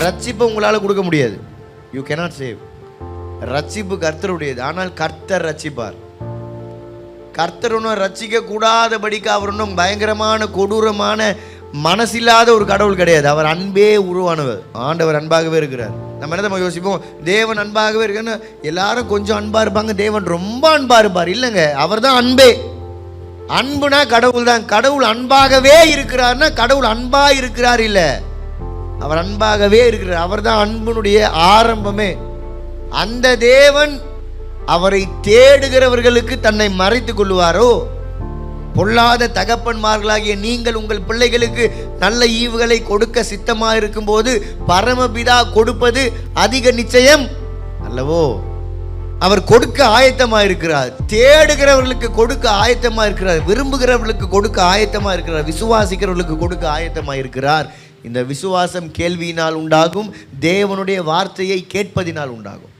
ரட்சிப்பை உங்களால் கொடுக்க முடியாது. You cannot save. ரட்சிப்பு கர்த்தருடையது. ஆனால் கர்த்தர் ரட்சிப்பார். கர்த்தர் ஒன்றும் ரட்சிக்க கூடாதபடிக்கு அவர் ஒன்றும் பயங்கரமான கொடூரமான மனசில்லாத ஒரு கடவுள் கிடையாது. அவர் அன்பே உருவானவர். ஆண்டவர் அன்பாகவே இருக்கிறார். நம்ம என்ன நம்ம யோசிப்போம், தேவன் அன்பாகவே இருக்குன்னு. எல்லாரும் கொஞ்சம் அன்பா இருப்பாங்க, தேவன் ரொம்ப அன்பா இருப்பார். இல்லைங்க, அவர் தான் அன்பே. அன்புனா கடவுள் தான். கடவுள் அன்பாகவே இருக்கிறார்னா கடவுள் அன்பா இருக்கிறார் இல்ல, அவர் அன்பாகவே இருக்கிறார். அவர் தான் அன்புடைய ஆரம்பமே. அந்த தேவன் அவரை தேடுகிறவர்களுக்கு தன்னை மறைத்துக் கொள்வாரோ? பொல்லாத தகப்பன்மார்களாகிய நீங்கள் உங்கள் பிள்ளைகளுக்கு நல்ல ஈவுகளை கொடுக்க சித்தமா இருக்கும் போது பரமபிதா கொடுப்பது அதிக நிச்சயம் அல்லவோ? அவர் கொடுக்க ஆயத்தமா இருக்கிறார். தேடுகிறவர்களுக்கு கொடுக்க ஆயத்தமா இருக்கிறார். விரும்புகிறவர்களுக்கு கொடுக்க ஆயத்தமா இருக்கிறார். விசுவாசிக்கிறவர்களுக்கு கொடுக்க ஆயத்தமா இருக்கிறார். இந்த விசுவாசம் கேள்வியினால் உண்டாகும், தேவனுடைய வார்த்தையை கேட்பதினால் உண்டாகும்.